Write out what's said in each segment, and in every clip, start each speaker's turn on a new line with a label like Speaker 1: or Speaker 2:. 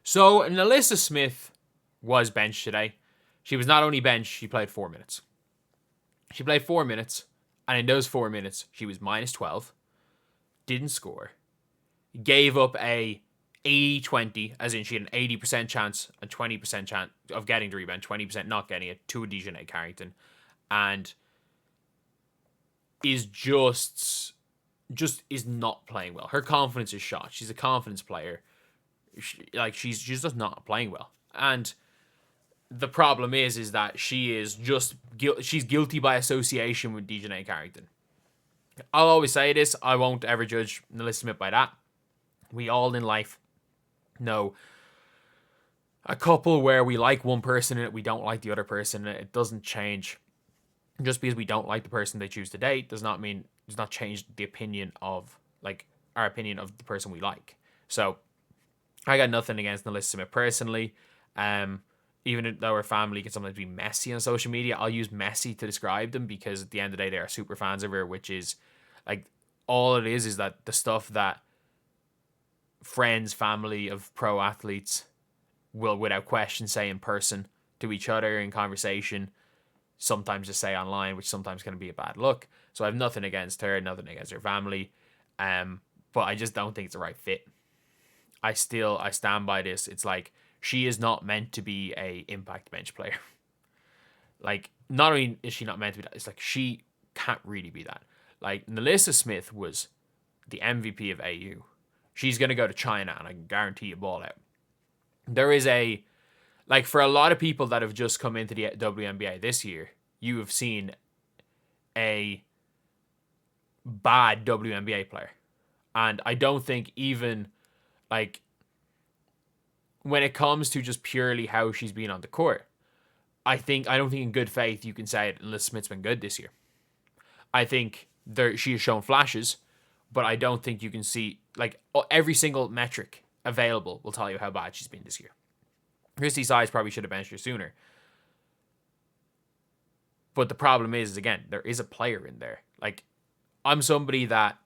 Speaker 1: So Nalyssa Smith was benched today. She was not only benched, she played 4 minutes. She played 4 minutes, and in those 4 minutes, she was minus 12, didn't score, gave up a 80-20, as in she had an 80% chance and 20% chance of getting the rebound, 20% not getting it, to a DiJonai Carrington, and is just is not playing well. Her confidence is shot. She's a confidence player. She's just not playing well. And the problem is that she is she's guilty by association with DiJonai Carrington. I'll always say this. I won't ever judge Nalyssa Smith by that. We all in life know a couple where we like one person and we don't like the other person. It doesn't change. Just because we don't like the person they choose to date does not change the opinion of, like, our opinion of the person we like. So I got nothing against Nalyssa Smith personally. Even though her family can sometimes be messy on social media, I'll use messy to describe them, because at the end of the day, they are super fans of her, which is, like, all it is that the stuff that friends, family of pro athletes will, without question, say in person to each other in conversation, sometimes just say online, which sometimes can be a bad look. So I have nothing against her, nothing against her family, but I just don't think it's the right fit. I stand by this. It's like, she is not meant to be a impact bench player. Like, not only is she not meant to be that, it's like she can't really be that. Like, Nalyssa Smith was the MVP of AU. She's going to go to China, and I can guarantee you ball out. There is like, for a lot of people that have just come into the WNBA this year, you have seen a bad WNBA player. And I don't think even, like, when it comes to just purely how she's been on the court, I don't think in good faith you can say it unless Smith's been good this year. I think she has shown flashes, but I don't think you can see, like, every single metric available will tell you how bad she's been this year. Christy Size probably should have benched her sooner. But the problem is, again, there is a player in there. Like, I'm somebody that,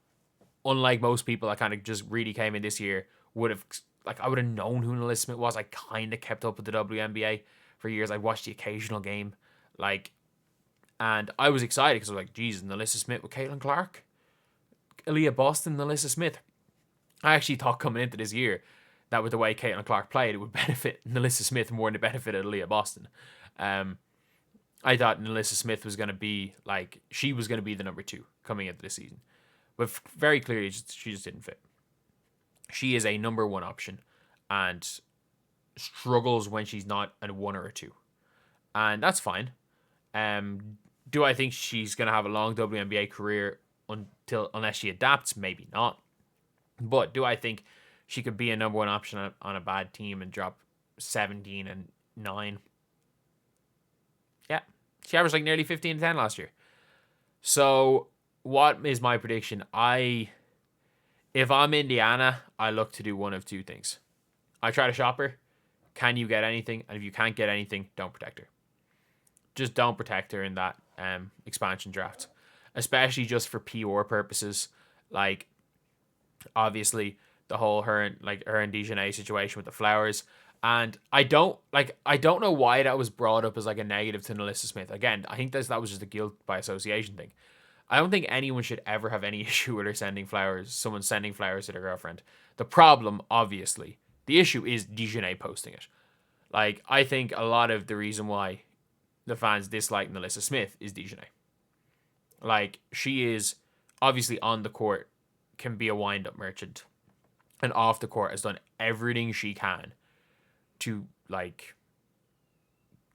Speaker 1: unlike most people that kind of just really came in this year, I would have known who Nalyssa Smith was. I kind of kept up with the WNBA for years. I watched the occasional game. And I was excited because I was like, Jesus, Nalyssa Smith with Caitlin Clark? Aaliyah Boston, Nalyssa Smith. I actually thought coming into this year that with the way Caitlin Clark played, it would benefit Nalyssa Smith more than it benefited Aaliyah Boston. I thought Nalyssa Smith was going to be, like, she was going to be the number 2 coming into this season. But very clearly, she just didn't fit. She is a number 1 option and struggles when she's not a 1 or a 2. And that's fine. Do I think she's going to have a long WNBA career unless she adapts? Maybe not. But do I think she could be a number 1 option on a bad team and drop 17 and 9? Yeah. She averaged like nearly 15 and 10 last year. So what is my prediction? If I'm Indiana, I look to do one of 2 things. I try to shop her. Can you get anything? And if you can't get anything, don't protect her. Just don't protect her in that expansion draft. Especially just for PR purposes. Like, obviously, the whole her and DiJonai situation with the flowers. And I don't know why that was brought up as like a negative to Nalyssa Smith. Again, I think that was just a guilt by association thing. I don't think anyone should ever have any issue with someone sending flowers to their girlfriend. The problem, obviously, the issue is DiJonai posting it. Like, I think a lot of the reason why the fans dislike Nalyssa Smith is DiJonai. Like, she is obviously on the court, can be a wind-up merchant, and off the court has done everything she can to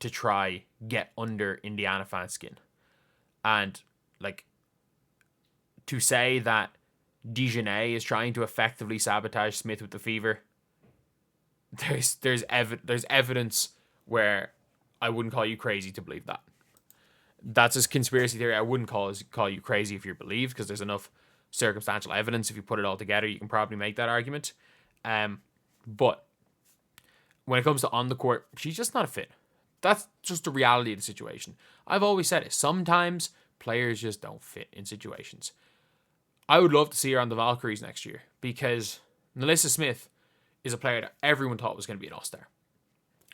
Speaker 1: try get under Indiana fans' skin. And, like, to say that DiJonai is trying to effectively sabotage Smith with the fever, there's evidence where I wouldn't call you crazy to believe that. That's a conspiracy theory. I wouldn't call you crazy if you believe, because there's enough circumstantial evidence. If you put it all together, you can probably make that argument. But when it comes to on the court, she's just not a fit. That's just the reality of the situation. I've always said it. Sometimes players just don't fit in situations. I would love to see her on the Valkyries next year, because Nalyssa Smith is a player that everyone thought was going to be an all-star.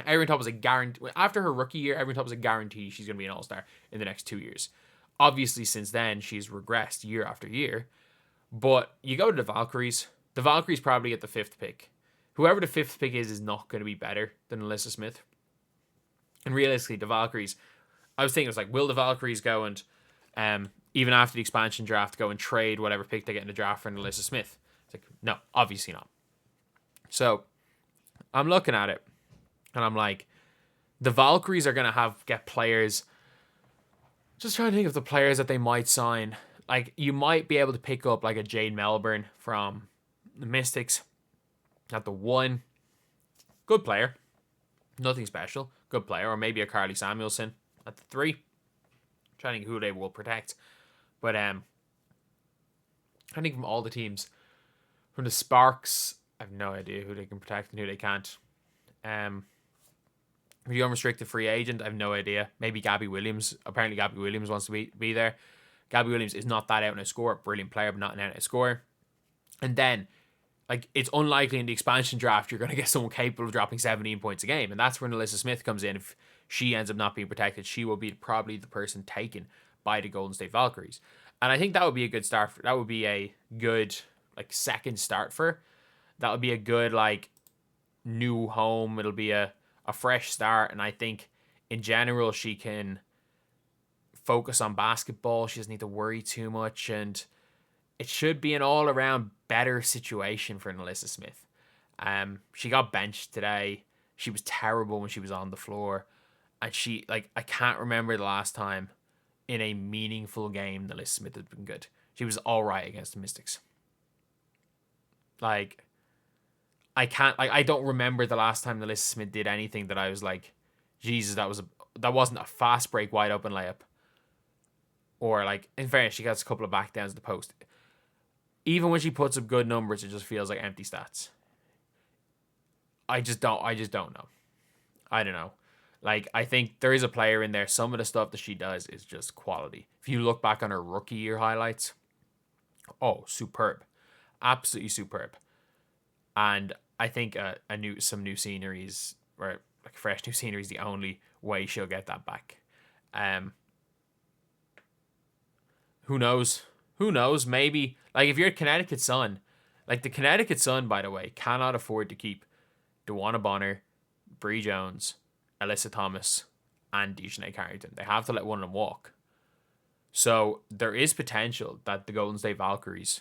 Speaker 1: Everyone thought was a guarantee. After her rookie year, everyone thought was a guarantee she's going to be an all-star in the next 2 years. Obviously, since then, she's regressed year after year. But you go to the Valkyries. The Valkyries probably get the 5th pick. Whoever the 5th pick is not going to be better than Nalyssa Smith. And realistically, the Valkyries, I was thinking, it was like, will the Valkyries go and, even after the expansion draft, go and trade whatever pick they get in the draft for Nalyssa Smith? It's like, no, obviously not. So, I'm looking at it, and I'm like, the Valkyries are going to get players. Just trying to think of the players that they might sign. Like, you might be able to pick up like a Jade Melbourne from the Mystics at the 1. Good player. Nothing special. Good player. Or maybe a Carly Samuelson at the 3. Trying to think who they will protect. But I think from all the teams, from the Sparks, I have no idea who they can protect and who they can't. The unrestricted free agent, I have no idea. Maybe Gabby Williams. Apparently Gabby Williams wants to be there. Gabby Williams is not that out and out scorer. Brilliant player, but not an out and out scorer. And then, like, it's unlikely in the expansion draft you're going to get someone capable of dropping 17 points a game. And that's where Nalyssa Smith comes in. If she ends up not being protected, she will be probably the person taken by the Golden State Valkyries. And I think that would be a good start. That would be a good, like, second start for her. That would be a good, like, new home. It'll be a fresh start. And I think, in general, she can focus on basketball. She doesn't need to worry too much. And it should be an all-around better situation for Nalyssa Smith. She got benched today. She was terrible when she was on the floor. And she, like, I can't remember the last time in a meaningful game Nalyssa Smith has been good. She was all right against the Mystics. Like, I don't remember the last time Nalyssa Smith did anything that I was like, Jesus, that wasn't a fast break wide open layup. Or, like, in fairness, she gets a couple of back downs at the post. Even when she puts up good numbers, it just feels like empty stats. I just don't know. I don't know. Like, I think there is a player in there. Some of the stuff that she does is just quality. If you look back on her rookie year highlights, oh, superb. Absolutely superb. And I think some new sceneries, or like fresh new scenery, is the only way she'll get that back. Who knows? Who knows? Maybe, like, if you're a Connecticut Sun, like, the Connecticut Sun, by the way, cannot afford to keep DeWanna Bonner, Bree Jones, Alyssa Thomas, and Dejanay Carrington. They have to let one of them walk. So there is potential that the Golden State Valkyries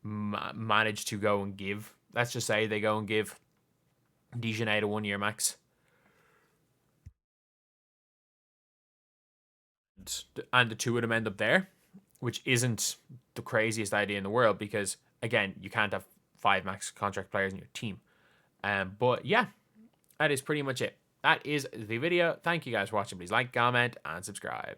Speaker 1: manage to go and give. Let's just say they go and give Dejanay the 1 year max. And the two of them end up there, which isn't the craziest idea in the world because, again, you can't have 5 max contract players in your team. But yeah, that is pretty much it. That is the video. Thank you guys for watching. Please like, comment, and subscribe.